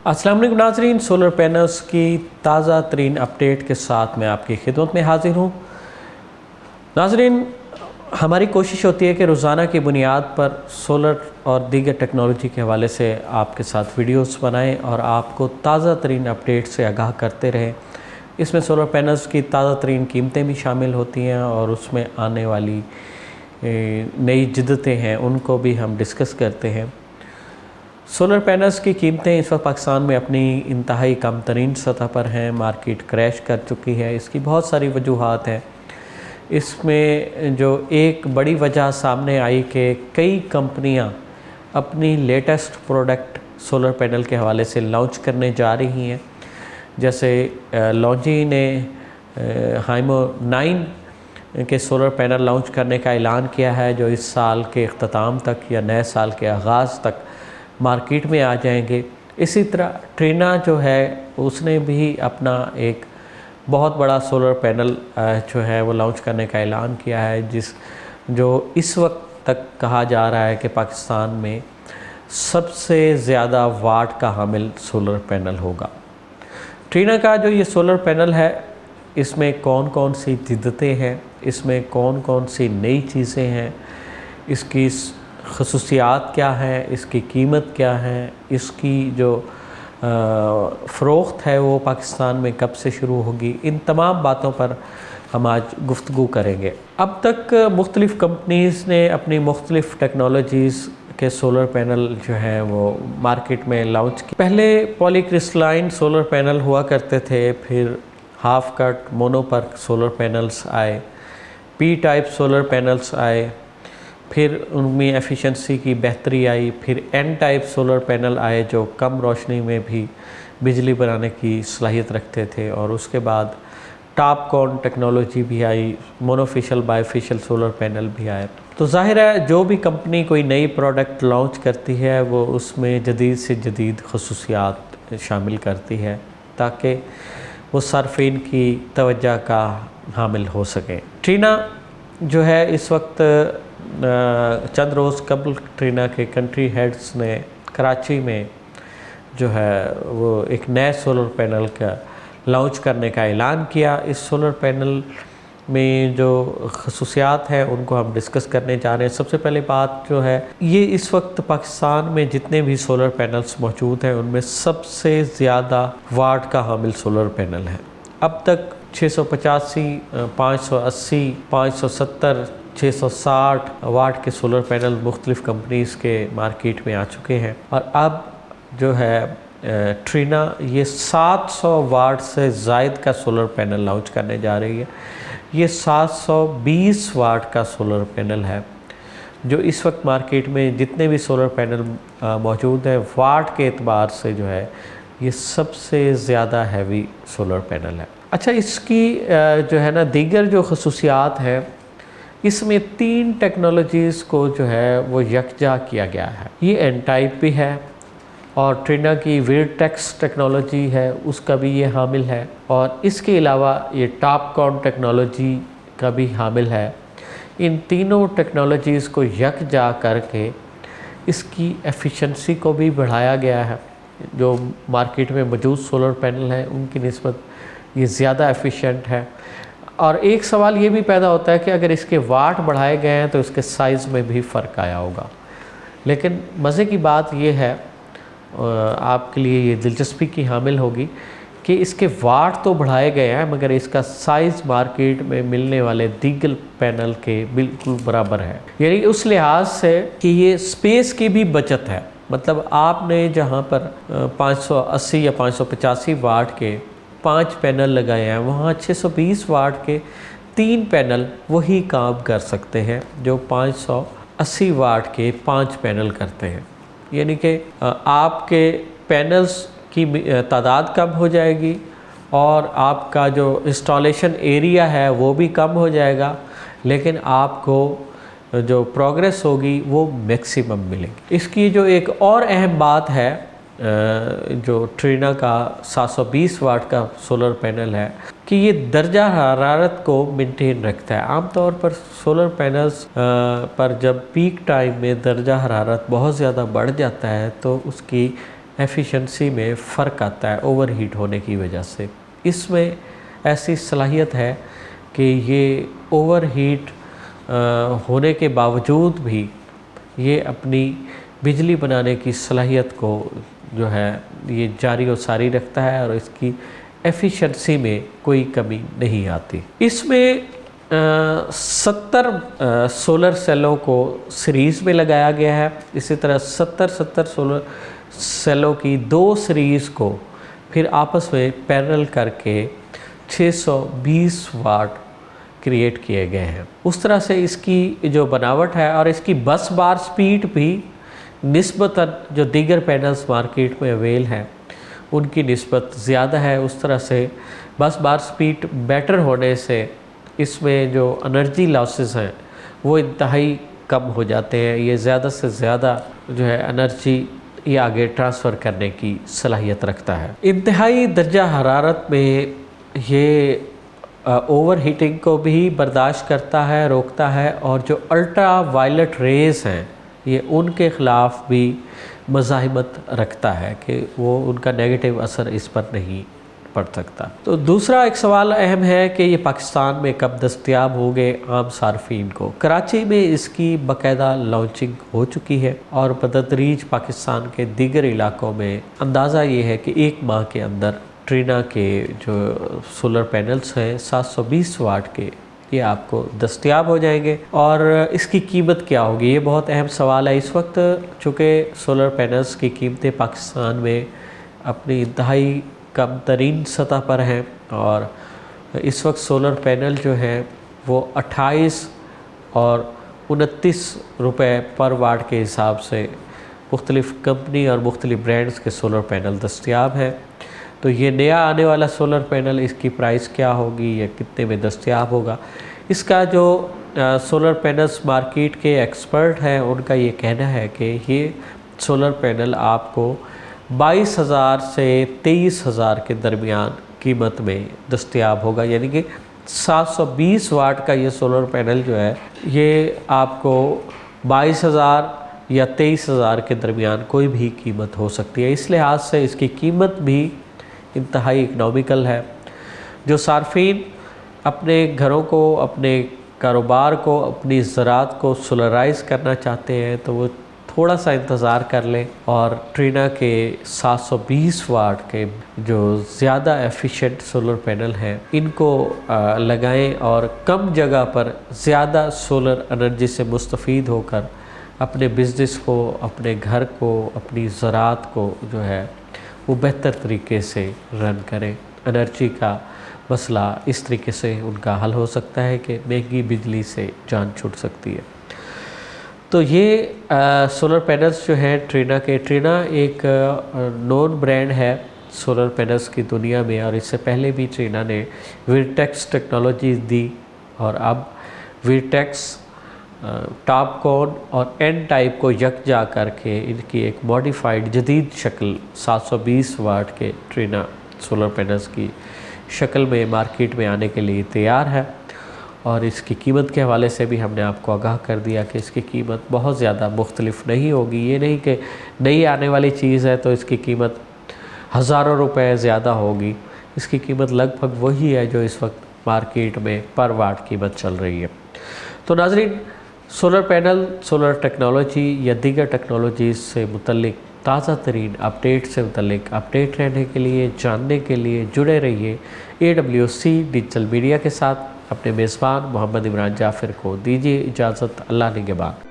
अस्सलाम वालेकुम नाज़रीन, सोलर पैनल्स की ताज़ा तरीन अपडेट के साथ मैं आपकी खिदमत में हाज़िर हूँ। नाज़रीन, हमारी कोशिश होती है कि रोज़ाना की बुनियाद पर सोलर और दीगर टेक्नोलॉजी के हवाले से आपके साथ वीडियोस बनाएं और आपको ताज़ा तरीन अपडेट से आगाह करते रहें। इसमें सोलर पैनल्स की ताज़ा तरीन कीमतें भी शामिल होती हैं और उसमें आने वाली नई जिद्दतें हैं उनको भी हम डिस्कस करते हैं। सोलर पैनल्स की कीमतें इस वक्त पाकिस्तान में अपनी इंतहाई कम तरीन सतह पर हैं। मार्केट क्रैश कर चुकी है। इसकी बहुत सारी वजूहात हैं। इसमें जो एक बड़ी वजह सामने आई कि कई कंपनियां अपनी लेटेस्ट प्रोडक्ट सोलर पैनल के हवाले से लॉन्च करने जा रही हैं। जैसे लॉन्जी ने हाइमो 9 के सोलर पैनल लॉन्च करने का ऐलान किया है, जो इस साल के अख्ताम तक या नए साल के आगाज़ तक मार्केट में आ जाएंगे। इसी तरह ट्रीना जो है उसने भी अपना एक बहुत बड़ा सोलर पैनल जो है वो लॉन्च करने का ऐलान किया है, जो इस वक्त तक कहा जा रहा है कि पाकिस्तान में सबसे ज़्यादा वाट का हामिल सोलर पैनल होगा। ट्रीना का जो ये सोलर पैनल है, इसमें कौन कौन सी जिद्दतें हैं, इसमें कौन कौन सी नई चीज़ें हैं, इसकी खसूसियात क्या हैं, इसकी कीमत क्या है, इसकी जो फ़रोख्त है वो पाकिस्तान में कब से शुरू होगी, इन तमाम बातों पर हम आज गुफ्तगू करेंगे। अब तक मुख्तलिफ़ कंपनीज़ ने अपनी मुख्तलिफ़ टेक्नोलॉजीज़ के सोलर पैनल जो हैं वो मार्केट में लॉन्च किए। पहले पॉलीक्रिस्टलाइन सोलर पैनल हुआ करते थे, फिर half cut mono PERC solar panels आए, पी टाइप सोलर पैनल्स आए, फिर उनमें एफिशिएंसी की बेहतरी आई, फिर एन टाइप सोलर पैनल आए जो कम रोशनी में भी बिजली बनाने की सलाहियत रखते थे, और उसके बाद टॉप कॉन टेक्नोलॉजी भी आई, मोनोफिशियल बायोफिशियल सोलर पैनल भी आए। तो ज़ाहिर है जो भी कंपनी कोई नई प्रोडक्ट लॉन्च करती है वो उसमें जदीद से जदीद खसूसियात शामिल करती है ताकि वो सार्फिन की तवज्जो का हामिल हो सके। ट्रीना जो है इस वक्त चंद रोज़ कबल ट्रीना के कंट्री हेड्स ने कराची में जो है वो एक नए सोलर पैनल का लॉन्च करने का ऐलान किया। इस सोलर पैनल में जो खसूसियात हैं उनको हम डिस्कस करने जा रहे हैं। सबसे पहले बात जो है, ये इस वक्त पाकिस्तान में जितने भी सोलर पैनल्स मौजूद हैं उनमें सबसे ज़्यादा वाट का हामिल सोलर पैनल है। अब तक 685, 580, 570, 660 वाट के सोलर पैनल मुख्तलिफ़ कंपनीज़ के मार्केट में आ चुके हैं, और अब जो है ट्रीना ये 700 वाट से ज़ायद का सोलर पैनल लॉन्च करने जा रही है। ये 720 वाट का सोलर पैनल है, जो इस वक्त मार्केट में जितने भी सोलर पैनल मौजूद हैं वाट के एतबार से जो है ये सबसे ज़्यादा हैवी सोलर पैनल है। अच्छा, इसकी जो है ना दीगर जो खसूसियात हैं, इसमें 3 टेक्नोलॉजीज़ को जो है वो यकजा किया गया है। ये एन टाइप भी है, और ट्रीना की वीरटेक्स टेक्नोलॉजी है उसका भी ये हामिल है, और इसके अलावा ये टॉप कॉन टेक्नोलॉजी का भी हामिल है। इन तीनों टेक्नोलॉजीज़ को यकजा करके इसकी एफिशिएंसी को भी बढ़ाया गया है। जो मार्केट में मौजूद सोलर पैनल हैं उनकी निस्बत ये ज़्यादा एफिशिएंट है। और एक सवाल ये भी पैदा होता है कि अगर इसके वाट बढ़ाए गए हैं तो इसके साइज़ में भी फ़र्क आया होगा। लेकिन मज़े की बात ये है, आपके लिए ये दिलचस्पी की हामिल होगी कि इसके वाट तो बढ़ाए गए हैं मगर इसका साइज़ मार्केट में मिलने वाले दीगर पैनल के बिल्कुल बराबर है। यानी उस लिहाज से कि ये स्पेस की भी बचत है। मतलब आपने जहाँ पर 580 या 585 वाट के 5 पैनल लगाए हैं, वहाँ 620 वाट के 3 पैनल वही काम कर सकते हैं जो 580 वाट के 5 पैनल करते हैं। यानी कि आपके पैनल्स की तादाद कम हो जाएगी और आपका जो इंस्टॉलेशन एरिया है वो भी कम हो जाएगा, लेकिन आपको जो प्रोग्रेस होगी वो मैक्सिमम मिलेगी। इसकी जो एक और अहम बात है, जो ट्रीना का 720 वाट का सोलर पैनल है कि ये दर्जा हरारत को मेंटेन रखता है। आमतौर पर सोलर पैनल्स पर जब पीक टाइम में दर्जा हरारत बहुत ज़्यादा बढ़ जाता है तो उसकी ایفیشنسی میں فرق آتا ہے اوور ہیٹ ہونے کی وجہ سے۔ اس میں ایسی صلاحیت ہے کہ یہ اوور ہیٹ ہونے کے باوجود بھی یہ اپنی بجلی بنانے کی صلاحیت کو جو ہے یہ جاری و ساری رکھتا ہے اور اس کی ایفیشنسی میں کوئی کمی نہیں آتی۔ اس میں 70 سولر سیلوں کو سیریز میں لگایا گیا ہے، اسی طرح 70 سولر سیلوں کی 2 سیریز کو پھر آپس میں پیرل کر کے 620 واٹ کریٹ کیے گئے ہیں۔ اس طرح سے اس کی جو بناوٹ ہے اور اس کی بس بار سپیڈ بھی نسبتاً جو دیگر پینلز مارکیٹ میں اویل ہیں ان کی نسبت زیادہ ہے۔ اس طرح سے بس بار سپیڈ بیٹر ہونے سے اس میں جو انرجی لاسز ہیں وہ انتہائی کم ہو جاتے ہیں۔ یہ زیادہ سے زیادہ جو ہے انرجی یہ آگے ٹرانسفر کرنے کی صلاحیت رکھتا ہے۔ انتہائی درجہ حرارت میں یہ اوور ہیٹنگ کو بھی برداشت کرتا ہے، روکتا ہے، اور جو الٹرا وائلٹ ریز ہیں یہ ان کے خلاف بھی مزاحمت رکھتا ہے کہ وہ ان کا نیگیٹو اثر اس پر نہیں پڑ سکتا۔ تو دوسرا ایک سوال اہم ہے کہ یہ پاکستان میں کب دستیاب ہو گئے عام صارفین کو۔ کراچی میں اس کی باقاعدہ لانچنگ ہو چکی ہے اور بتدریج پاکستان کے دیگر علاقوں میں اندازہ یہ ہے کہ 1 ماہ کے اندر ٹرینا کے جو سولر پینلز ہیں 720 واٹ کے یہ آپ کو دستیاب ہو جائیں گے۔ اور اس کی قیمت کیا ہوگی، یہ بہت اہم سوال ہے۔ اس وقت چونکہ سولر پینلز کی قیمتیں پاکستان میں اپنی انتہائی کم ترین سطح پر ہیں اور اس وقت سولر پینل جو ہیں وہ 28 اور 29 روپے پر واٹ کے حساب سے مختلف کمپنی اور مختلف برانڈز کے سولر پینل دستیاب ہیں۔ تو یہ نیا آنے والا سولر پینل اس کی پرائس کیا ہوگی یا کتنے میں دستیاب ہوگا، اس کا جو سولر پینلز مارکیٹ کے ایکسپرٹ ہیں ان کا یہ کہنا ہے کہ یہ سولر پینل آپ کو 22,000 سے 23,000 کے درمیان قیمت میں دستیاب ہوگا، یعنی کہ 720 واٹ کا یہ سولر پینل جو ہے یہ آپ کو 22,000 یا 23,000 کے درمیان کوئی بھی قیمت ہو سکتی ہے۔ اس لحاظ سے اس کی قیمت بھی انتہائی اکنامیکل ہے۔ جو صارفین اپنے گھروں کو، اپنے کاروبار کو، اپنی زراعت کو سولرائز کرنا چاہتے ہیں تو وہ تھوڑا سا انتظار کر لیں اور ٹرینا کے 720 واٹ کے جو زیادہ ایفیشینٹ سولر پینل ہیں ان کو لگائیں اور کم جگہ پر زیادہ سولر انرجی سے مستفید ہو کر اپنے بزنس کو، اپنے گھر کو، اپنی زراعت کو جو ہے وہ بہتر طریقے سے رن کریں۔ انرجی کا مسئلہ اس طریقے سے ان کا حل ہو سکتا ہے کہ مہنگی بجلی سے جان چھوٹ سکتی ہے۔ تو یہ سولر پینلز جو ہیں ٹرینا ایک نون برانڈ ہے سولر پینلز کی دنیا میں، اور اس سے پہلے بھی ٹرینا نے ویرٹیکس ٹیکنالوجیز دی اور اب ویرٹیکس ٹاپ کون اور این ٹائپ کو یکجا کر کے ان کی ایک ماڈیفائڈ جدید شکل 720 واٹ کے ٹرینا سولر پینلز کی شکل میں مارکیٹ میں آنے کے لیے تیار ہے۔ اور اس کی قیمت کے حوالے سے بھی ہم نے آپ کو آگاہ کر دیا کہ اس کی قیمت بہت زیادہ مختلف نہیں ہوگی۔ یہ نہیں کہ نئی آنے والی چیز ہے تو اس کی قیمت ہزاروں روپے زیادہ ہوگی، اس کی قیمت لگ بھگ وہی ہے جو اس وقت مارکیٹ میں پر واٹ قیمت چل رہی ہے۔ تو ناظرین، سولر پینل، سولر ٹیکنالوجی یا دیگر ٹیکنالوجیز سے متعلق تازہ ترین اپڈیٹ سے متعلق اپڈیٹ رہنے کے لیے، جاننے کے لیے جڑے رہیے AWC ڈیجیٹل میڈیا کے ساتھ۔ اپنے میزبان محمد عمران جعفر کو دیجیے اجازت، اللہ نگہبان۔